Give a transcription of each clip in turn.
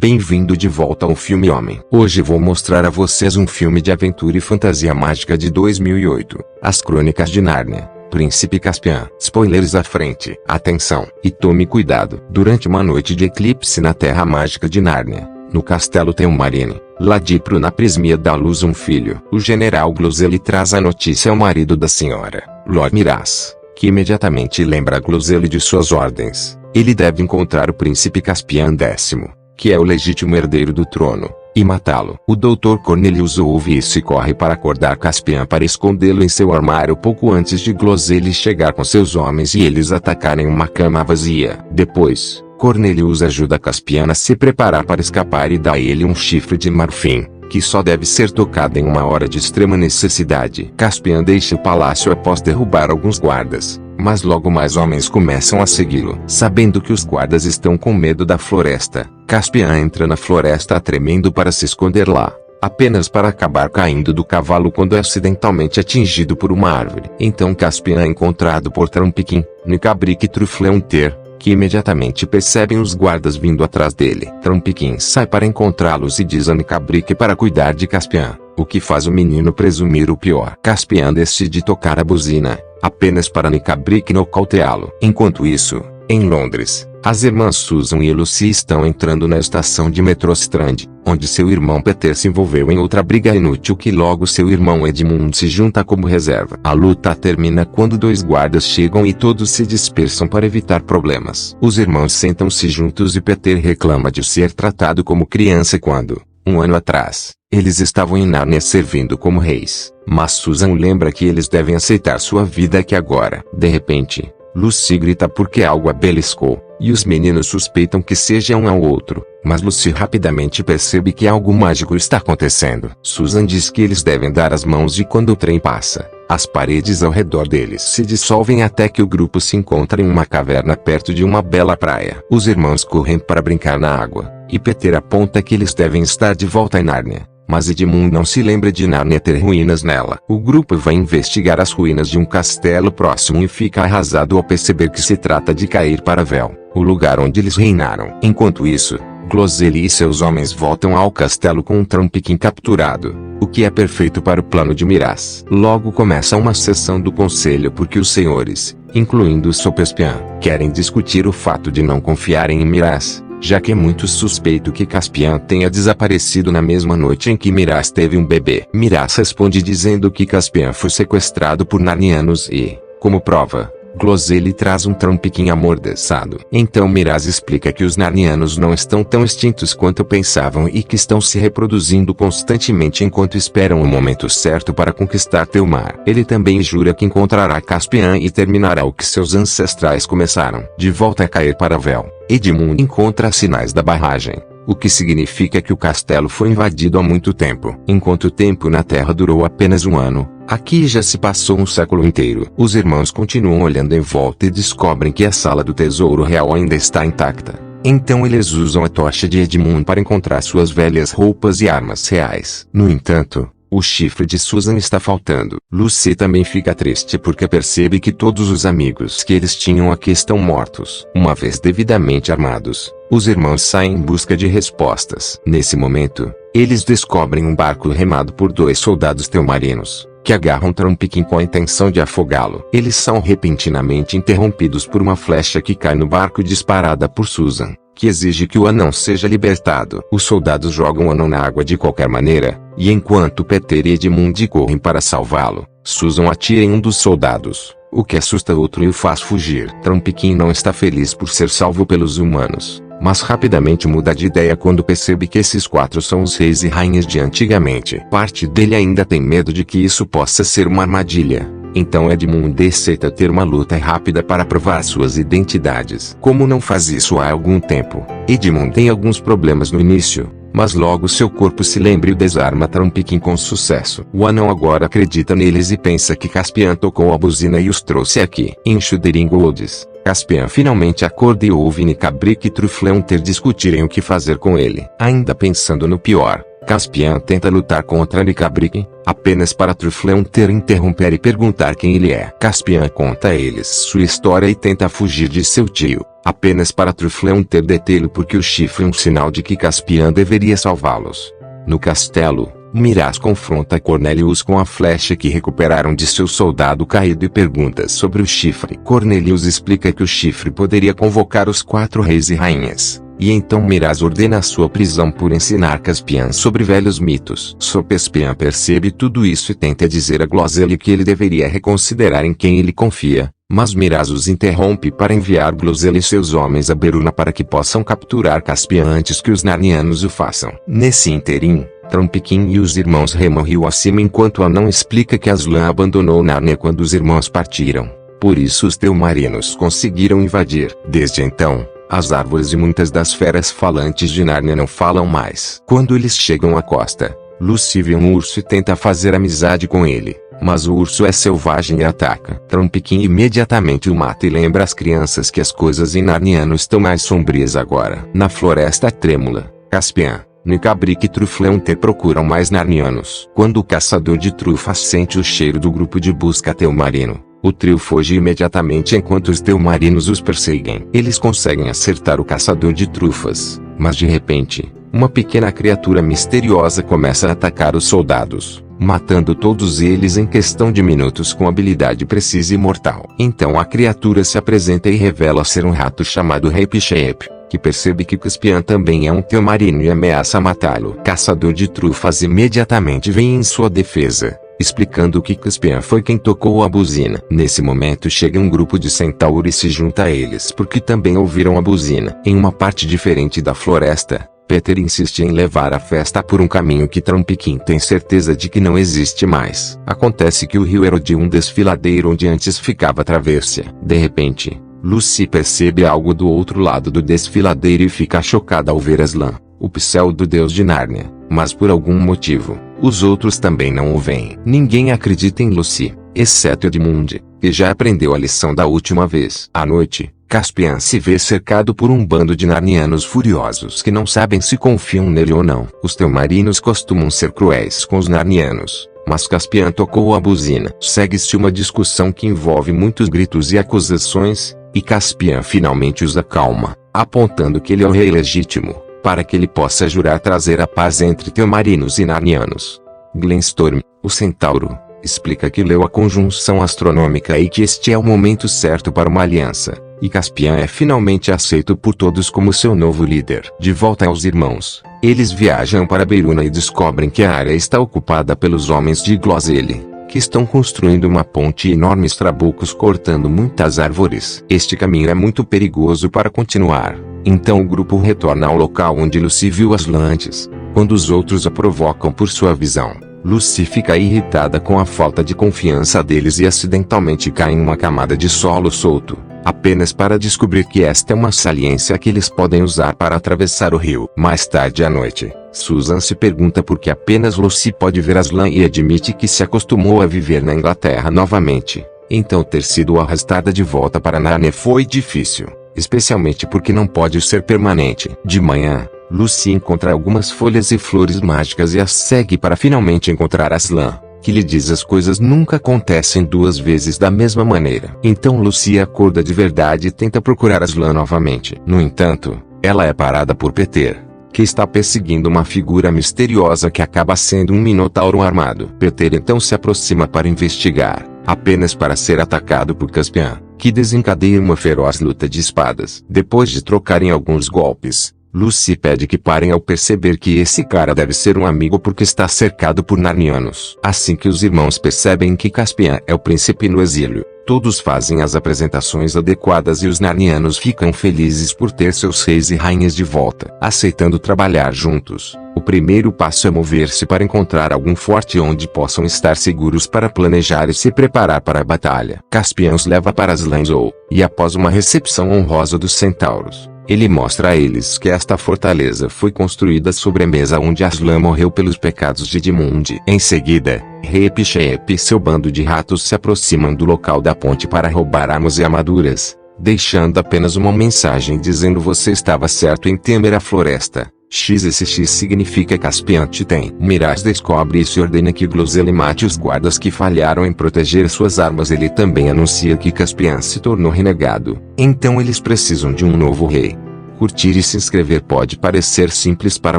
Bem-vindo de volta ao Filme Homem. Hoje vou mostrar a vocês um filme de aventura e fantasia mágica de 2008, As Crônicas de Nárnia, Príncipe Caspian. Spoilers à frente. Atenção, e tome cuidado. Durante uma noite de eclipse na Terra Mágica de Nárnia, no Castelo Telmarine, Ladipro na Prismia dá à luz um filho. O general Gloseli traz a notícia ao marido da senhora, Lord Miraz, que imediatamente lembra a Gloseli de suas ordens. Ele deve encontrar o príncipe Caspian X, que é o legítimo herdeiro do trono, e matá-lo. O Dr. Cornelius ouve isso e corre para acordar Caspian para escondê-lo em seu armário pouco antes de Gloseli chegar com seus homens e eles atacarem uma cama vazia. Depois, Cornelius ajuda Caspian a se preparar para escapar e dá a ele um chifre de marfim, que só deve ser tocado em uma hora de extrema necessidade. Caspian deixa o palácio após derrubar alguns guardas, mas logo mais homens começam a segui-lo. Sabendo que os guardas estão com medo da floresta, Caspian entra na floresta tremendo para se esconder lá, apenas para acabar caindo do cavalo quando é acidentalmente atingido por uma árvore. Então Caspian é encontrado por Trampiquim, Nicabrique e Trufleunter, que imediatamente percebem os guardas vindo atrás dele. Trampiquim sai para encontrá-los e diz a Nicabrique para cuidar de Caspian, o que faz o menino presumir o pior. Caspian decide tocar a buzina, apenas para Nicabrique nocauteá-lo. Enquanto isso, em Londres, as irmãs Susan e Lucy estão entrando na estação de metrô Strand, onde seu irmão Peter se envolveu em outra briga inútil que logo seu irmão Edmund se junta como reserva. A luta termina quando dois guardas chegam e todos se dispersam para evitar problemas. Os irmãos sentam-se juntos e Peter reclama de ser tratado como criança quando, um ano atrás, eles estavam em Nárnia servindo como reis. Mas Susan lembra que eles devem aceitar sua vida aqui agora. De repente, Lucy grita porque algo a beliscou, e os meninos suspeitam que seja um ao outro, mas Lucy rapidamente percebe que algo mágico está acontecendo. Susan diz que eles devem dar as mãos e quando o trem passa, as paredes ao redor deles se dissolvem até que o grupo se encontra em uma caverna perto de uma bela praia. Os irmãos correm para brincar na água, e Peter aponta que eles devem estar de volta em Nárnia. Mas Edmund não se lembra de Nárnia ter ruínas nela. O grupo vai investigar as ruínas de um castelo próximo e fica arrasado ao perceber que se trata de Cair Paravel, o lugar onde eles reinaram. Enquanto isso, Gloseli e seus homens voltam ao castelo com um Trampiquim capturado, o que é perfeito para o plano de Miraz. Logo começa uma sessão do conselho porque os senhores, incluindo Sopespian, querem discutir o fato de não confiarem em Miraz, já que é muito suspeito que Caspian tenha desaparecido na mesma noite em que Miraz teve um bebê. Miraz responde dizendo que Caspian foi sequestrado por narnianos e, como prova, Gloseli traz um Trampiquim amordaçado. Então Miraz explica que os narnianos não estão tão extintos quanto pensavam e que estão se reproduzindo constantemente enquanto esperam o momento certo para conquistar Telmar. Ele também jura que encontrará Caspian e terminará o que seus ancestrais começaram. De volta a Cair Paravel, Edmund encontra sinais da barragem, o que significa que o castelo foi invadido há muito tempo. Enquanto o tempo na Terra durou apenas um ano, aqui já se passou um século inteiro. Os irmãos continuam olhando em volta e descobrem que a sala do tesouro real ainda está intacta. Então eles usam a tocha de Edmund para encontrar suas velhas roupas e armas reais. No entanto, o chifre de Susan está faltando. Lucy também fica triste porque percebe que todos os amigos que eles tinham aqui estão mortos. Uma vez devidamente armados, os irmãos saem em busca de respostas. Nesse momento, eles descobrem um barco remado por dois soldados telmarinos, que agarram Trampiquim com a intenção de afogá-lo. Eles são repentinamente interrompidos por uma flecha que cai no barco disparada por Susan, que exige que o anão seja libertado. Os soldados jogam o anão na água de qualquer maneira, e enquanto Peter e Edmund correm para salvá-lo, Susan atira em um dos soldados, o que assusta outro e o faz fugir. Trampiquim não está feliz por ser salvo pelos humanos, mas rapidamente muda de ideia quando percebe que esses quatro são os reis e rainhas de antigamente. Parte dele ainda tem medo de que isso possa ser uma armadilha. Então Edmund aceita ter uma luta rápida para provar suas identidades. Como não faz isso há algum tempo, Edmund tem alguns problemas no início, mas logo seu corpo se lembra e desarma Trampiquim com sucesso. O anão agora acredita neles e pensa que Caspian tocou a buzina e os trouxe aqui. Em Shuderingoldis, Caspian finalmente acorda e ouve Nicabrique e Trufleunter discutirem o que fazer com ele. Ainda pensando no pior, Caspian tenta lutar contra Nicabrique, apenas para Trufleunter interromper e perguntar quem ele é. Caspian conta a eles sua história e tenta fugir de seu tio, apenas para Trufleun detê-lo porque o chifre é um sinal de que Caspian deveria salvá-los. No castelo, Miraz confronta Cornelius com a flecha que recuperaram de seu soldado caído e pergunta sobre o chifre. Cornelius explica que o chifre poderia convocar os 4 reis e rainhas. E então Miraz ordena a sua prisão por ensinar Caspian sobre velhos mitos. Caspian percebe tudo isso e tenta dizer a Glosele que ele deveria reconsiderar em quem ele confia. Mas Miraz os interrompe para enviar Glosele e seus homens a Beruna para que possam capturar Caspian antes que os Narnianos o façam. Nesse interim, Trumpiquim e os irmãos remam rio acima enquanto Anão explica que Aslan abandonou Nárnia quando os irmãos partiram. Por isso os Telmarinos conseguiram invadir. Desde então, as árvores e muitas das feras falantes de Nárnia não falam mais. Quando eles chegam à costa, Lucy vê um urso e tenta fazer amizade com ele. Mas o urso é selvagem e ataca. Trumpiquim imediatamente o mata e lembra às crianças que as coisas em Narniano estão mais sombrias agora. Na floresta trêmula, Caspian, Nicabric e Trufleun procuram mais Narnianos. Quando o caçador de trufas sente o cheiro do grupo de busca Telmarino, o trio foge imediatamente enquanto os Telmarinos os perseguem. Eles conseguem acertar o caçador de trufas, mas de repente, uma pequena criatura misteriosa começa a atacar os soldados, matando todos eles em questão de minutos com habilidade precisa e mortal. Então a criatura se apresenta e revela ser um rato chamado Rei Pichep, que percebe que Caspian também é um Telmarino e ameaça matá-lo. Caçador de trufas imediatamente vem em sua defesa, explicando que Caspian foi quem tocou a buzina. Nesse momento chega um grupo de centauros e se junta a eles porque também ouviram a buzina. Em uma parte diferente da floresta, Peter insiste em levar a festa por um caminho que Trumpiquim tem certeza de que não existe mais. Acontece que o rio erode um desfiladeiro onde antes ficava a travessia. De repente, Lucy percebe algo do outro lado do desfiladeiro e fica chocada ao ver Aslan, o pseudo-deus de Nárnia. Mas por algum motivo, os outros também não o veem. Ninguém acredita em Lucy, exceto Edmund, que já aprendeu a lição da última vez. À noite, Caspian se vê cercado por um bando de Narnianos furiosos que não sabem se confiam nele ou não. Os Telmarinos costumam ser cruéis com os Narnianos, mas Caspian tocou a buzina. Segue-se uma discussão que envolve muitos gritos e acusações, e Caspian finalmente os acalma, apontando que ele é o rei legítimo, para que ele possa jurar trazer a paz entre Telmarinos e Narnianos. Glenstorm, o centauro, explica que leu a conjunção astronômica e que este é o momento certo para uma aliança, e Caspian é finalmente aceito por todos como seu novo líder. De volta aos irmãos, eles viajam para Beruna e descobrem que a área está ocupada pelos homens de Glosele, que estão construindo uma ponte e enormes trabucos cortando muitas árvores. Este caminho é muito perigoso para continuar, então o grupo retorna ao local onde Lucy viu Aslan antes, quando os outros a provocam por sua visão. Lucy fica irritada com a falta de confiança deles e acidentalmente cai em uma camada de solo solto, apenas para descobrir que esta é uma saliência que eles podem usar para atravessar o rio. Mais tarde à noite, Susan se pergunta por que apenas Lucy pode ver Aslan e admite que se acostumou a viver na Inglaterra novamente. Então ter sido arrastada de volta para Nárnia foi difícil, especialmente porque não pode ser permanente. De manhã, Lucy encontra algumas folhas e flores mágicas e as segue para finalmente encontrar Aslan, que lhe diz as coisas nunca acontecem duas vezes da mesma maneira. Então Lucy acorda de verdade e tenta procurar Aslan novamente. No entanto, ela é parada por Peter, que está perseguindo uma figura misteriosa que acaba sendo um minotauro armado. Peter então se aproxima para investigar, apenas para ser atacado por Caspian, que desencadeia uma feroz luta de espadas. Depois de trocarem alguns golpes, Lucy pede que parem ao perceber que esse cara deve ser um amigo porque está cercado por Narnianos. Assim que os irmãos percebem que Caspian é o príncipe no exílio, todos fazem as apresentações adequadas e os Narnianos ficam felizes por ter seus reis e rainhas de volta. Aceitando trabalhar juntos, o primeiro passo é mover-se para encontrar algum forte onde possam estar seguros para planejar e se preparar para a batalha. Caspian os leva para Aslanzou, e após uma recepção honrosa dos centauros, ele mostra a eles que esta fortaleza foi construída sobre a mesa onde Aslan morreu pelos pecados de Edmund. Em seguida, Rei Pichep e seu bando de ratos se aproximam do local da ponte para roubar armas e armaduras, deixando apenas uma mensagem dizendo: você estava certo em temer a floresta, XSX significa Caspian te tem. Miraz descobre isso e ordena que Glozeli mate os guardas que falharam em proteger suas armas. Ele também anuncia que Caspian se tornou renegado. Então eles precisam de um novo rei. Curtir e se inscrever pode parecer simples para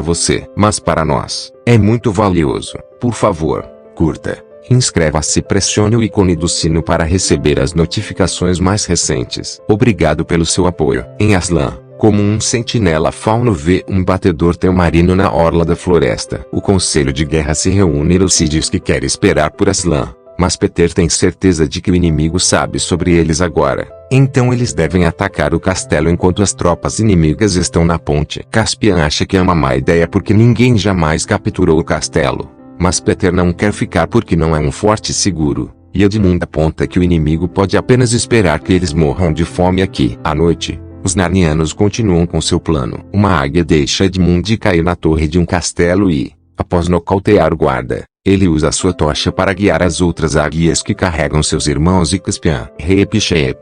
você, mas para nós, é muito valioso. Por favor, curta. Inscreva-se e pressione o ícone do sino para receber as notificações mais recentes. Obrigado pelo seu apoio. Em Aslan, como um sentinela fauno vê um batedor teu-marino na orla da floresta. O conselho de guerra se reúne e Lucy diz que quer esperar por Aslan, mas Peter tem certeza de que o inimigo sabe sobre eles agora. Então eles devem atacar o castelo enquanto as tropas inimigas estão na ponte. Caspian acha que é uma má ideia porque ninguém jamais capturou o castelo. Mas Peter não quer ficar porque não é um forte seguro, e Edmund aponta que o inimigo pode apenas esperar que eles morram de fome aqui. À noite, os Narnianos continuam com seu plano. Uma águia deixa Edmund cair na torre de um castelo e, após nocautear o guarda, ele usa sua tocha para guiar as outras águias que carregam seus irmãos e Caspian. Rep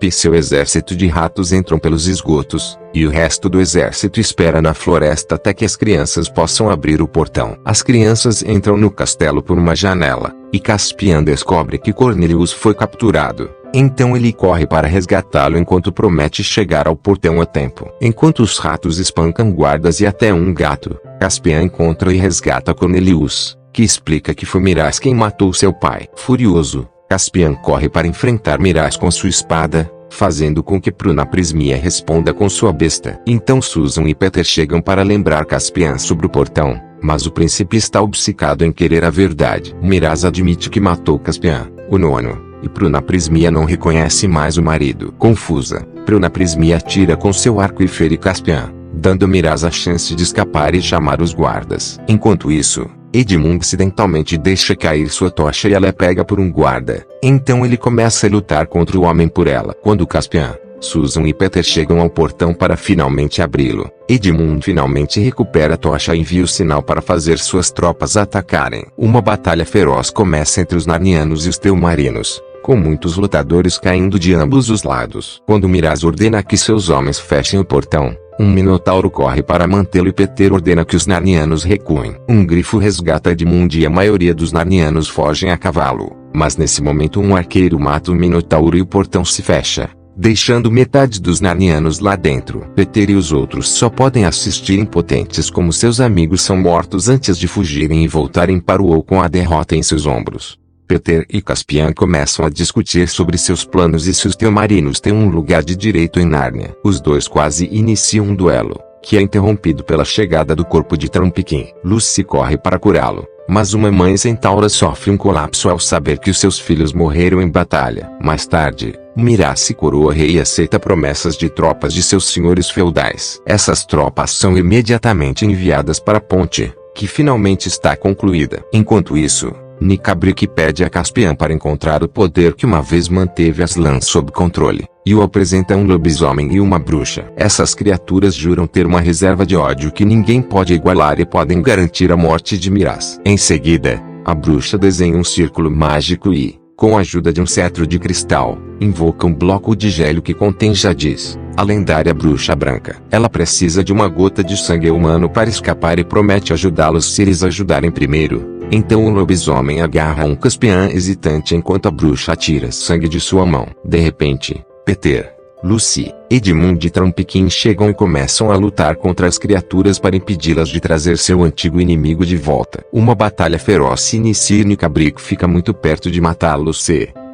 e seu exército de ratos entram pelos esgotos, e o resto do exército espera na floresta até que as crianças possam abrir o portão. As crianças entram no castelo por uma janela, e Caspian descobre que Cornelius foi capturado. Então ele corre para resgatá-lo enquanto promete chegar ao portão a tempo. Enquanto os ratos espancam guardas e até um gato, Caspian encontra e resgata Cornelius, que explica que foi Miraz quem matou seu pai. Furioso, Caspian corre para enfrentar Miraz com sua espada, fazendo com que Pruna Prismia responda com sua besta. Então Susan e Peter chegam para lembrar Caspian sobre o portão, mas o príncipe está obcecado em querer a verdade. Miraz admite que matou Caspian, o nono, e Pruna Prismia não reconhece mais o marido. Confusa, Pruna Prismia atira com seu arco e fere Caspian, dando a Miraz a chance de escapar e chamar os guardas. Enquanto isso, Edmund acidentalmente deixa cair sua tocha e ela é pega por um guarda. Então ele começa a lutar contra o homem por ela. Quando Caspian, Susan e Peter chegam ao portão para finalmente abri-lo, Edmund finalmente recupera a tocha e envia o sinal para fazer suas tropas atacarem. Uma batalha feroz começa entre os Narnianos e os Teu-Marinos, com muitos lutadores caindo de ambos os lados. Quando Miraz ordena que seus homens fechem o portão, um minotauro corre para mantê-lo e Peter ordena que os Narnianos recuem. Um grifo resgata Edmund e a maioria dos Narnianos fogem a cavalo, mas nesse momento um arqueiro mata o minotauro e o portão se fecha, deixando metade dos Narnianos lá dentro. Peter e os outros só podem assistir impotentes como seus amigos são mortos antes de fugirem e voltarem para o WoW com a derrota em seus ombros. Peter e Caspian começam a discutir sobre seus planos e se os Teu-Marinos têm um lugar de direito em Nárnia. Os dois quase iniciam um duelo, que é interrompido pela chegada do corpo de Trumpkin. Lucy corre para curá-lo, mas uma mãe centaura sofre um colapso ao saber que os seus filhos morreram em batalha. Mais tarde, Miraz se coroa rei e aceita promessas de tropas de seus senhores feudais. Essas tropas são imediatamente enviadas para a ponte, que finalmente está concluída. Enquanto isso, Nikabrik pede a Caspian para encontrar o poder que uma vez manteve Aslan sob controle, e o apresenta a um lobisomem e uma bruxa. Essas criaturas juram ter uma reserva de ódio que ninguém pode igualar e podem garantir a morte de Miraz. Em seguida, a bruxa desenha um círculo mágico e, com a ajuda de um cetro de cristal, invoca um bloco de gelo que contém Jadis, a lendária bruxa branca. Ela precisa de uma gota de sangue humano para escapar e promete ajudá-los se eles ajudarem primeiro. Então o lobisomem agarra um Caspian hesitante enquanto a bruxa tira sangue de sua mão. De repente, Peter, Lucy, Edmund e Trumpkin chegam e começam a lutar contra as criaturas para impedi-las de trazer seu antigo inimigo de volta. Uma batalha feroz se inicia e Nikabrik fica muito perto de matá-lo,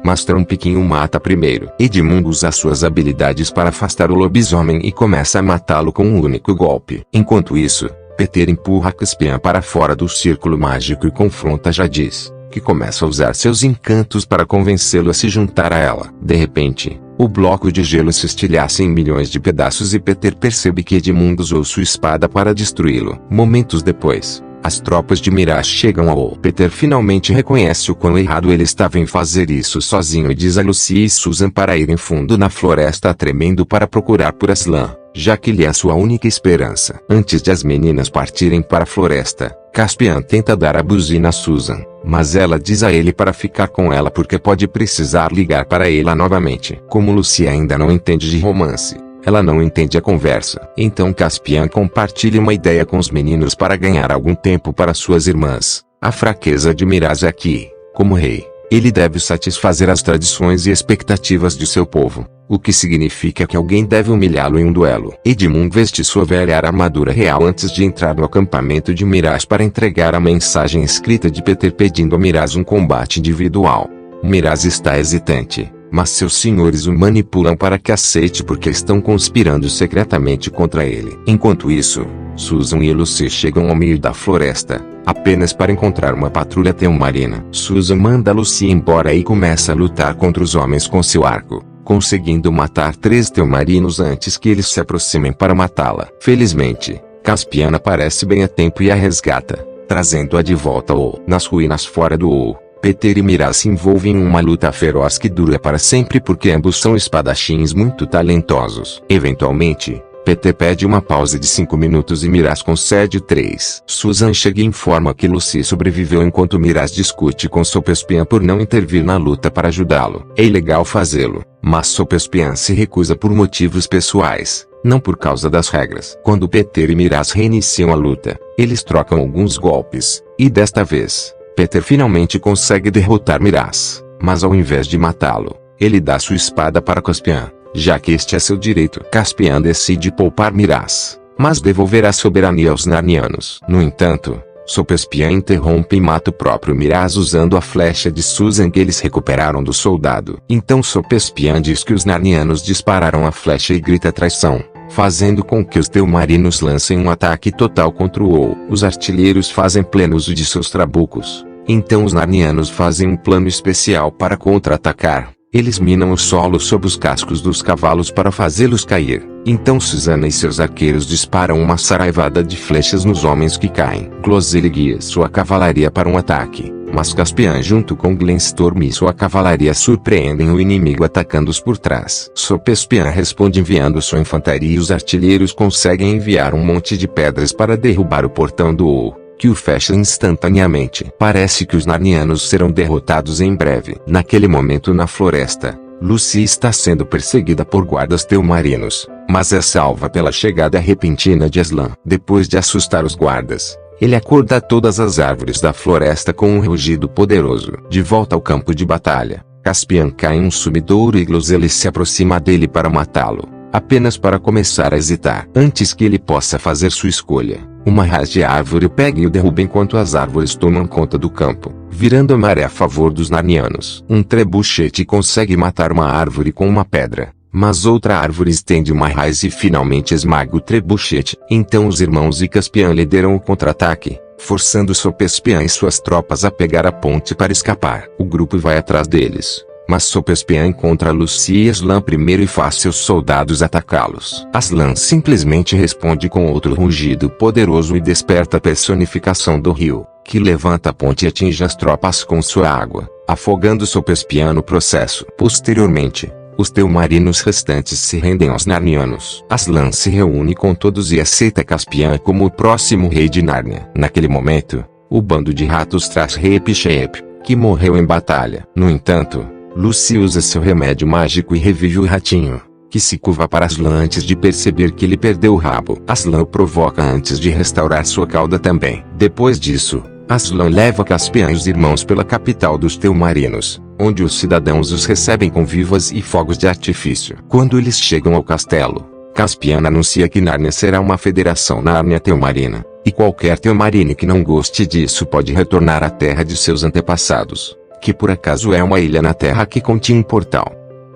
mas Trumpkin o mata primeiro. Edmund usa suas habilidades para afastar o lobisomem e começa a matá-lo com um único golpe. Enquanto isso, Peter empurra Caspian para fora do círculo mágico e confronta Jadis, que começa a usar seus encantos para convencê-lo a se juntar a ela. De repente, o bloco de gelo se estilhaça em milhões de pedaços e Peter percebe que Edmund usou sua espada para destruí-lo. Momentos depois, as tropas de Miraz chegam ao Peter finalmente reconhece o quão errado ele estava em fazer isso sozinho e diz a Lucy e Susan para irem fundo na floresta tremendo para procurar por Aslan, já que ele é a sua única esperança. Antes de as meninas partirem para a floresta, Caspian tenta dar a buzina a Susan, mas ela diz a ele para ficar com ela porque pode precisar ligar para ela novamente. Como Lucy ainda não entende de romance, Ela não entende a conversa. Então Caspian compartilha uma ideia com os meninos para ganhar algum tempo para suas irmãs. A fraqueza de Miraz é que, como rei, ele deve satisfazer as tradições e expectativas de seu povo, o que significa que alguém deve humilhá-lo em um duelo. Edmund veste sua velha armadura real antes de entrar no acampamento de Miraz para entregar a mensagem escrita de Peter pedindo a Miraz um combate individual. Miraz está hesitante, mas seus senhores o manipulam para que aceite porque estão conspirando secretamente contra ele. Enquanto isso, Susan e Lucy chegam ao meio da floresta, apenas para encontrar uma patrulha teumarina. Susan manda Lucy embora e começa a lutar contra os homens com seu arco, conseguindo matar 3 teumarinos antes que eles se aproximem para matá-la. Felizmente, Caspian aparece bem a tempo e a resgata, trazendo-a de volta ao nas ruínas fora do Ou. Peter e Miraz se envolvem em uma luta feroz que dura para sempre porque ambos são espadachins muito talentosos. Eventualmente, Peter pede uma pausa de 5 minutos e Miraz concede 3. Susan chega e informa que Lucy sobreviveu enquanto Miraz discute com Sopespian por não intervir na luta para ajudá-lo. É ilegal fazê-lo, mas Sopespian se recusa por motivos pessoais, não por causa das regras. Quando Peter e Miraz reiniciam a luta, eles trocam alguns golpes, e desta vez, Peter finalmente consegue derrotar Miraz, mas ao invés de matá-lo, ele dá sua espada para Caspian, já que este é seu direito. Caspian decide poupar Miraz, mas devolver a soberania aos Narnianos. No entanto, Sopespian interrompe e mata o próprio Miraz usando a flecha de Susan que eles recuperaram do soldado. Então Sopespian diz que os Narnianos dispararam a flecha e grita traição, fazendo com que os teumarinos lancem um ataque total contra o Ou. Os artilheiros fazem pleno uso de seus trabucos, então os Narnianos fazem um plano especial para contra-atacar. Eles minam o solo sob os cascos dos cavalos para fazê-los cair. Então Susana e seus arqueiros disparam uma saraivada de flechas nos homens que caem. Glosele guia sua cavalaria para um ataque, mas Caspian junto com Glenstorm e sua cavalaria surpreendem o inimigo atacando-os por trás. Sopespian responde enviando sua infantaria e os artilheiros conseguem enviar um monte de pedras para derrubar o portão do Ou, que o fecha instantaneamente. Parece que os Narnianos serão derrotados em breve. Naquele momento na floresta, Lucy está sendo perseguida por guardas teumarinos, mas é salva pela chegada repentina de Aslan. Depois de assustar os guardas, ele acorda todas as árvores da floresta com um rugido poderoso. De volta ao campo de batalha, Caspian cai em um sumidouro e Glosele se aproxima dele para matá-lo, apenas para começar a hesitar. Antes que ele possa fazer sua escolha, uma raiz de árvore o pega e o derruba enquanto as árvores tomam conta do campo, virando a maré a favor dos Narnianos. Um trebuchete consegue matar uma árvore com uma pedra, mas outra árvore estende uma raiz e finalmente esmaga o trebuchete. Então os irmãos e Caspian lideram o contra-ataque, forçando Sopespian e suas tropas a pegar a ponte para escapar. O grupo vai atrás deles, mas Sopespian encontra Lucy e Aslan primeiro e faz seus soldados atacá-los. Aslan simplesmente responde com outro rugido poderoso e desperta a personificação do rio, que levanta a ponte e atinge as tropas com sua água, afogando Sopespian no processo. Posteriormente, os teumarinos restantes se rendem aos Narnianos. Aslan se reúne com todos e aceita Caspian como o próximo rei de Nárnia. Naquele momento, o bando de ratos traz Rei Epishep, que morreu em batalha. No entanto, Lucy usa seu remédio mágico e revive o ratinho, que se curva para Aslan antes de perceber que ele perdeu o rabo. Aslan o provoca antes de restaurar sua cauda também. Depois disso, Aslan leva Caspian e os irmãos pela capital dos teumarinos, onde os cidadãos os recebem com vivas e fogos de artifício. Quando eles chegam ao castelo, Caspian anuncia que Nárnia será uma federação Nárnia Teumarina, e qualquer teumarino que não goste disso pode retornar à terra de seus antepassados, que por acaso é uma ilha na terra que continha um portal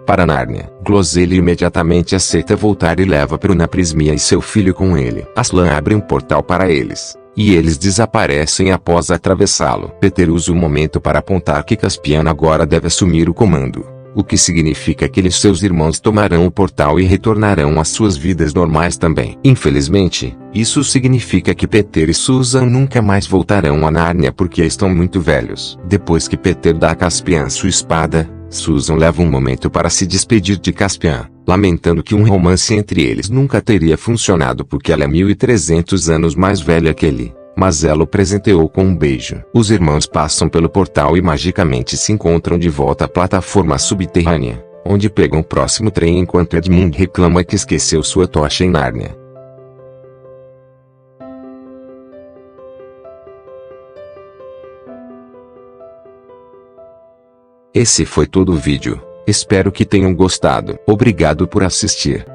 para Nárnia. Glosele imediatamente aceita voltar e leva Prunaprismia e seu filho com ele. Aslan abre um portal para eles, e eles desaparecem após atravessá-lo. Peter usa o momento para apontar que Caspian agora deve assumir o comando, o que significa que ele e seus irmãos tomarão o portal e retornarão às suas vidas normais também. Infelizmente, isso significa que Peter e Susan nunca mais voltarão a Nárnia porque estão muito velhos. Depois que Peter dá a Caspian sua espada, Susan leva um momento para se despedir de Caspian, lamentando que um romance entre eles nunca teria funcionado porque ela é 1300 anos mais velha que ele. Mas ela o presenteou com um beijo. Os irmãos passam pelo portal e magicamente se encontram de volta à plataforma subterrânea, onde pegam o próximo trem enquanto Edmund reclama que esqueceu sua tocha em Nárnia. Esse foi todo o vídeo. Espero que tenham gostado. Obrigado por assistir.